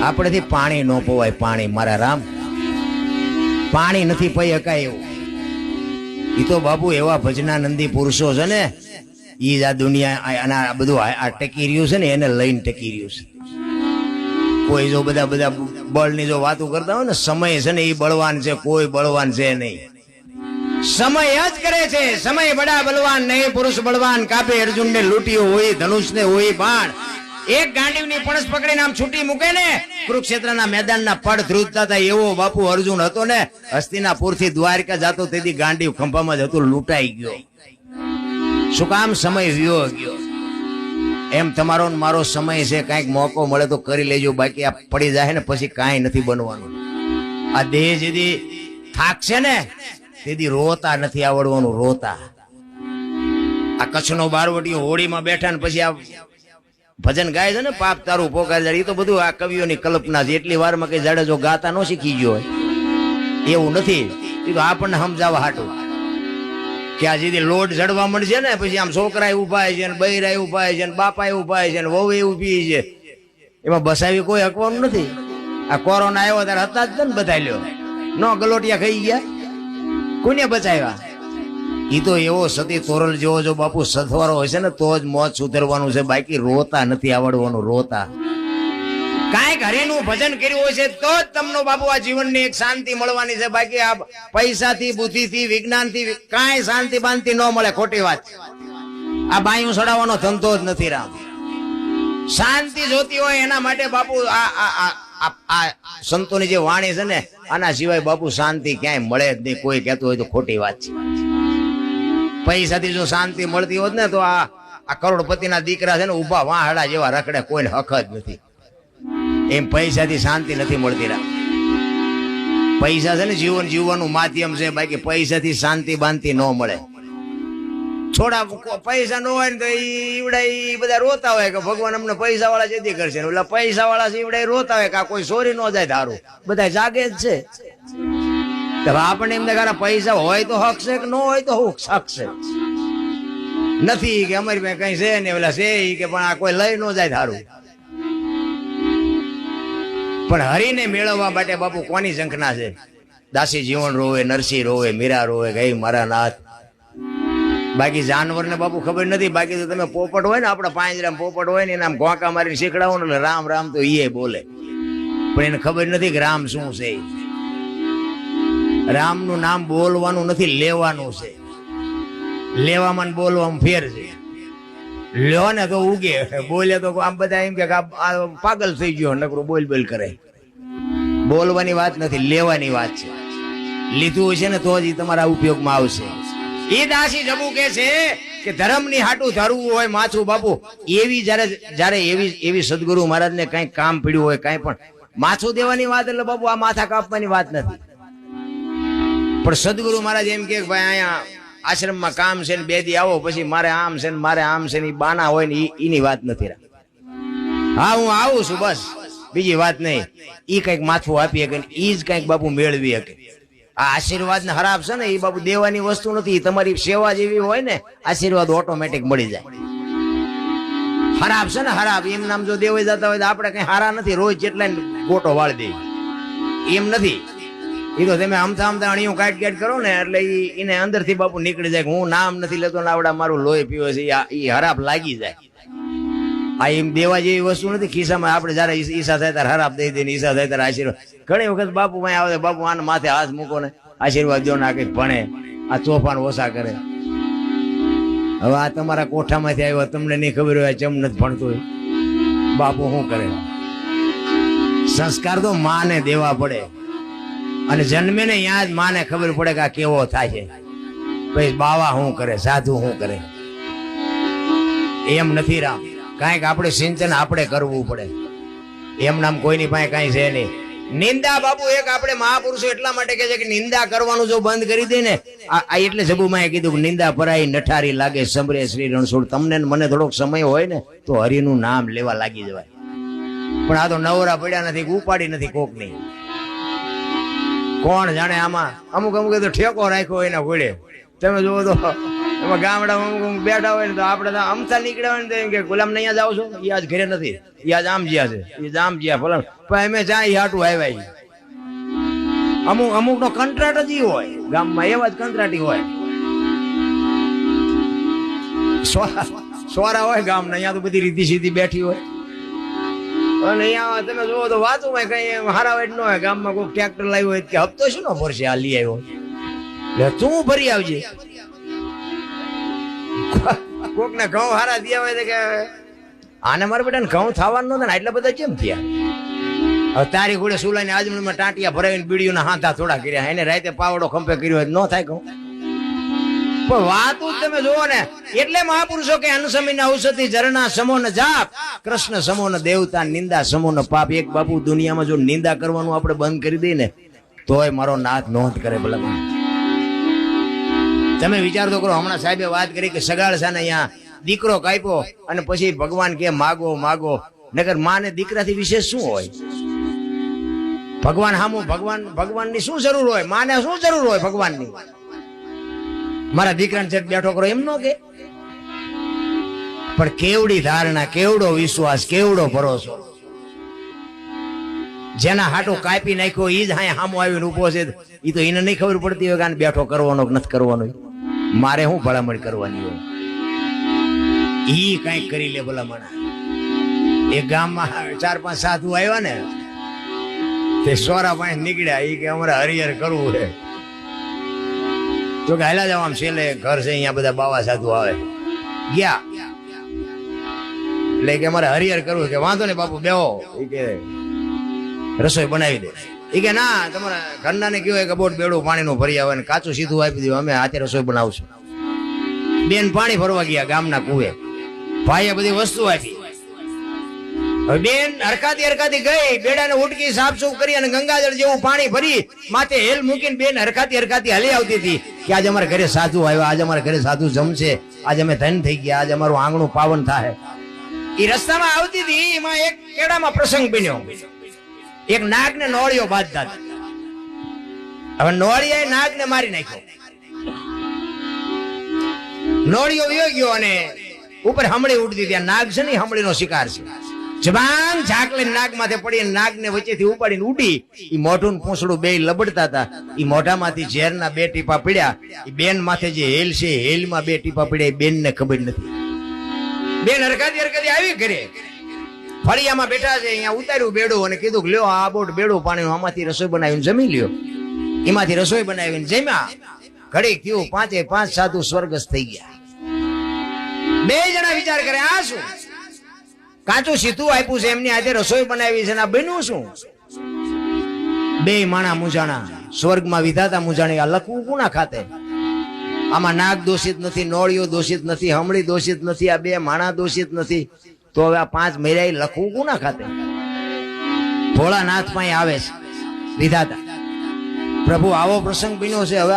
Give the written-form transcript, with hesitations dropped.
આપણેથી પાણી ન પવાય, પાણી મારા રામ, પાણી નથી પી શકાય એવું. એ તો બાપુ એવા ભજનાનંદી પુરુષો છે ને, ઈ જ આ દુનિયા આ બધું આ ટકી રહ્યું છે ને, એને લઈને ટકી રહ્યું છે. કોઈ જો બધા બળની જો વાતો કરતા હોય ને, સમય છે ને એ બળવાન છે, કોઈ બળવાન છે નહીં. સમય જ કરે છે. સમય બડા બલવાન નહીં, પુરુષ બળવાન. કાપે અર્જુન ને લૂંટ્યો હોય, ધનુષ ને હોય બાણ. એક ગાંડીવની પણસ પકડીને આમ છૂટી મૂકે ને, કુરુક્ષેત્રના મેદાનના પડ ધ્રુજતા હતા, એવો બાપુ અર્જુન હતો ને. હસ્તિનાપુર થી દ્વારકા જતો તેથી ગાંડીવ ખંભામાં જ હતું, લૂંટાઈ ગયો. શું કામ? સમય વિયો ગયો. એમ તમારો મારો સમય છે, કાંઈક મોકો મળે તો કરી લેજો, બાકી આ પડી જાય ને પછી કાંઈ નથી બનવાનું. આ દેહ જેથી થાકશે ને તેથી રોતા નથી આવડવાનું, રોતા. આ કચ્છનો બારવટીયો હોળીમાં બેઠા ને પછી આ ભજન ગાય છે ને, પાપ તારું પોકાર જાય, એ તો બધું આ કવિઓની કલ્પના છે. એટલી વારમાં કઈ જાડે જો ગાતા ન શીખી ગયો હોય એવું નથી. એ તો આપણને સમજાવવા હાટું કે આ જેથી લોડ જડવા મળશે ને પછી આમ છોકરા ઉભા છે ને, બૈરા ઉભા છે ને, બાપા ઉભા છે ને, વહુ ઉભી છે, એમાં બસાવી કોઈ હકવાનું નથી. આ કોરોના આવ્યો ત્યારે હતા જ ને બધા લ્યો, નો ગલોટિયા ખાઈ ગયા, કોને બચાવ્યા? ઈ તો એવો સતી તોરલ જેવો જો બાપુ સથવારો હશે ને તો જ મોત સુધરવાનું છે, બાકી રોતા નથી આવડવાનું, રોતા. કાંઈક હરિનું ભજન કર્યું હોય છે તો જ તમને બાપુ આ જીવનની એક શાંતિ મળવાની છે, બાકી આ પૈસાથી, બુદ્ધિથી, વિજ્ઞાનથી કાંઈ શાંતિ બાંતિ ન મળે. ખોટી વાત. આ બાયું સડાવવાનો ધંધો જ નથી રામ. શાંતિ જોતી હોય એના માટે બાપુ આ સંતોની જે વાણી છે ને, આના સિવાય બાપુ શાંતિ ક્યાંય મળે જ નહીં. કોઈ કહેતું હોય તો ખોટી વાત છે. પૈસાથી જો શાંતિ મળતી હોત ને તો આ કરોડપતિના દીકરા છે ને, ઉભા વાહડા જેવા રખડે, કોઈને હક જ નથી. એમ પૈસાથી શાંતિ નથી મળતી. પૈસા છે ને જીવન જીવવાનું માધ્યમ છે, બાકી પૈસાથી શાંતિ બાંતિ ન મળે. થોડા પૈસા ન હોય ને તો ઈવડા બધા રોતા હોય કે ભગવાન અમને પૈસા વાળા જેથી કરશે, એટલે પૈસા વાળા ઈવડા રોતા હોય કે કોઈ ચોરી ન જાય ધારું, બધા જાગે જ છે. આપણને એમ દેખાડે પૈસા હોય તો હક છે, કે ન હોય તો હક છે નથી, કે અમારી પાસે કઈ છે ને ઓલા છે કે પણ આ કોઈ લઈ ન જાય ધારું. પણ હરીને મેળવવા માટે બાપુ કોની ઝંખના છે? દાસી જીવન રોવે, નરસિંહ રોવે, મીરા રોવે, ગઈ મારા નાથ. બાકી જાનવરને બાપુ ખબર નથી. બાકી તો તમે પોપટ હોય ને, આપણા પાંજરામાં પોપટ હોય ને, એને આમ ઘોંકા મારીને શીખડાવો ને એટલે રામ રામ તો એ બોલે, પણ એને ખબર નથી કે રામ શું છે. રામનું નામ બોલવાનું નથી, લેવાનું છે. લેવામાં બોલવામાં ફેર છે. લ્યો ને તો ઉગે, બોલે તો આમ બધા એમ કે પાગલ થઈ ગયો, નકરું બોલ કરે. બોલવાની વાત નથી, લેવાની વાત છે. લીધું હશે ને તો જ તમારા ઉપયોગમાં આવશે. એ દાસી જબુ કે છે કે ધર્મની હાટું ધરવું હોય માથું બાપુ, એવી જયારે એવી સદગુરુ મહારાજને કઈ કામ પડ્યું હોય, કઈ પણ માથું દેવાની વાત, એટલે બાપુ આ માથા કાપવાની વાત નથી. પણ સદગુરુ મહારાજ એમ કે ભાઈ અહીંયા આશ્રમમાં કામ છે ને 2 દી આવો, પછી મારે આમ છે ને મારે આમ છે ને, બાના હોય ને એની વાત નથી. હા હું આવું છું બસ, બીજી વાત નહીં. ઈ કઈક માથું આપી શકે, ઈ જ કઈક બાપુ મેળવી શકે. આ આશીર્વાદ ને હરાબ છે ને, એ બાપુ દેવાની વસ્તુ નથી. તમારી સેવા જેવી હોય ને, આશીર્વાદ ઓટોમેટિક મળી જાય. હરાબ છે ને, હરાબ એમ નામ જો દેવાઈ જતા હોય તો આપણે કઈ હારા નથી, રોજ જેટલા ગોટો વાળી દે એમ નથી. એ તો તમે આમતા અણિયું કાટ કરો ને એટલે એને અંદર થી બાપુ નીકળી જાય. હું નામ નથી લેતો ને આવડા મારું લોહી પીવે છે, એ હરાબ લાગી જાય. આ એમ દેવા જેવી વસ્તુ નથી. ખિસ્સામાં આપણે જયારે ઈચ્છા થાય ત્યારે હરાબ દઈ દે, ઈચ્છા થાય ત્યારે આશીર્વાદ. ઘણી વખત બાપુ માં આવે, બાપુ આને માથે હાથ મૂકો ને આશીર્વાદ દો ને, આ કઈ ભણે, આ તોફાન ઓછા કરે. હવે આ તમારા કોઠામાંથી આવ્યો, તમને નહીં ખબર હોય ચમ નથી ભણતો હોય, બાપુ શું કરે? સંસ્કાર તો માને દેવા પડે, અને જન્મે ને ત્યાં જ માને ખબર પડે કે આ કેવો થાય છે. પછી બાવા શું કરે, સાધુ શું કરે? એમ નથી રામ. કાંઈક આપણે સિંચન આપણે કરવું પડે. એમ નામ કોઈની પાસે કાંઈ છે નહીં. નિંદા બાપુ એક આપણે મહાપુરુષો એટલા માટે કહે છે કે નિંદા કરવાનું જો બંધ કરી દે ને, આ એટલે જબુમાએ કીધું કે નિંદા પરાઈ નઠારી લાગે સમરે શ્રી રણછોડ. તમને મને થોડોક સમય હોય ને તો હરિનું નામ લેવા લાગી જવાય. પણ આ તો નવરા પડ્યા નથી, ઉપાડી નથી કોક ની. કોણ જાણે આમાં અમુક તો ઠેકો રાખ્યો એના ઘોડે. તમે જોવો તો એમાં ગામડામાં બેઠા હોય ને તો આપણે તો અમથા નીકળ્યા હોય ને તો એમ કે ગુલામ ને અહીંયા જાવ છો, એ આજ ઘરે નથી, એ આજ આમ જ્યાં છે, એ આમ જ્યાં ફલાણ, પણ અમે જ્યાં હાટું આવ્યા. અમુક નો કંટ્રાટ જ હોય ગામમાં, એવા જ કંટ્રાટી હોય. સોરા હોય ગામના, અહીંયા તો બધી રીધી સીધી બેઠી હોય. અને અહીંયા તમે જોવો તો વાતું માં કઈ હારા વેટ ન હોય. ગામમાં કોઈ ટ્રેક્ટર લાવ્યો હોય કે હપ્તો શું ન ભરશે, આ લઈ આવ્યો એટલે તું ભરી આવજે. કોક ને ઘઉં હારા દિયા હોય કે આને મારા બેટા ને ઘઉં થવાનું નતા ને એટલા બધા કેમ થયા? હવે તારી ઘોડે સુલાની આજમણીમાં ટાંટિયા ભરાવીને બીડીઓના હાથા થોડા કર્યા, એને રાતે પાવડો ખંભે કર્યો ન થાય કહું. પણ વાતું તમે જોવો ને, એટલે મહાપુરુષો કે અનુસમીના ઔષધિ ઝરણા સમો ન જાપ, કૃષ્ણ સમો ન દેવતા, નિંદા સમો ન પાપ. એક બાપુ દુનિયામાં જો નિંદા કરવાનું આપણે બંધ કરી દઈએ ને તોય મારો નાથ નોંધ કરે. ભલા તમે વિચાર તો કરો, હમણાં સાહેબે વાત કરી કે સગાળસાને અહીંયા દીકરો કાપ્યો અને પછી ભગવાન કે માગો માગો, નકર માને દીકરાથી વિશેષ શું હોય? ભગવાન હામું ભગવાનની શું જરૂર હોય? માને શું જરૂર હોય ભગવાનની? મારા દીકરાને ચેક બેઠો કરો એમ નો કે? પણ કેવડી ધારણા, કેવડો વિશ્વાસ, કેવડો ભરોસો. જેના હાટો કાપી નાખ્યો ઈ જ હા હામો આવીને ઉભો છે, ઈ તો એને નહીં ખબર પડતી હોય કે આને બેઠો કરવાનો કે નથી કરવાનો. મારે શું ભલામણ કરવાની હોય? ઈ કઈક કરી લે ભલામણ. એક ગામમાં 4-5 સાધુ આવ્યા ને, તે સોરા પાણી નીકળ્યા. ઈ કે અમારે હરિહર કરવું છે. તો કે હાલા જાવ, આમ છેલ્લે ઘર છે અહીંયા બધા બાવા સાધુ આવે. ગયા એટલે કે અમારે હરિહર કરવું કે વાંધો ને બાપુ બેહો, એ કે રસોઈ બનાવી દે. એ કે ના, તમારા ઘરના ને કહેવાય કે બોટ બેડું પાણીનું ભરી આવે ને કાચું સીધું આપી દઉં, અમે હાથે રસોઈ બનાવશું. બેન પાણી ભરવા ગયા ગામના કુએ, ભાઈએ બધી વસ્તુ આપી. હવે બેન હરખાતી ગઈ, બેડાને ઉટકી સાફસૂફ કરી અને ગંગાજળ જેવું પાણી ભરી માથે હેલ મૂકીને બેન હરખાતી હલી આવતી હતી કે આજે અમારા ઘરે સાધુ આવ્યા, આજે અમારા ઘરે સાધુ જમશે, આજે અમે ધન થઈ ગયા, આજે અમારું આંગણું પાવન થાય. એ રસ્તામાં આવતી હતી, એમાં એક કેડામાં પ્રસંગ બન્યો. એક નાગને નોળિયો બાંધતા. હવે નોળિયાએ નાગને મારી નાખ્યો. નોળિયો વયો ગયો અને ઉપર હમળી ઉડતી હતી. નાગ છે ને હમળીનો શિકાર છે. જબાન ઝાકલે નાગ માથે પડી, નાગને વચ્ચેથી ઉપાડીને ઉડી. ઈ મોઢું પૂંછડું બે લબડતા હતા. ઈ મોઢામાંથી ઝેરના 2 ટીપા પડ્યા. ઈ બેન માથે જે હેલ છે, હેલમાં 2 ટીપા પડ્યા. બેનને ખબર નથી. બેન હરખાતી આવી ઘરે, ફળિયામાં બેઠા છે. અહીંયા ઉતાર્યું બેડું અને કીધું કે લ્યો આ બોટ બેડું પાણીનું, આમાંથી રસોઈ બનાવીને જમી લ્યો. એમાંથી રસોઈ બનાવીને જમ્યા. ઘડીક થયું 5 સાધુ સ્વર્ગસ્થ થઈ ગયા. 2 જણા વિચાર કરે આ શું? કાચું સીધું આપ્યું છે, એમની આજે રસોઈ બનાવી છે, આ બન્યું શું? 2 માણા મૂંઝાણા, સ્વર્ગમાં વિધાતા મૂંઝાણી. આ લખવું કોના ખાતે? આમાં નાગ દોષિત નથી, નોળિયો દોષિત નથી, હમળી દોષિત નથી, આ 2 માણા દોષિત નથી. તો હવે આ 5 મેરાઈ લખવું કોના ખાતે? ભોળાનાથ પાસે આવે છે વિધાતા. પ્રભુ આવો પ્રસંગ બન્યો છે. હવે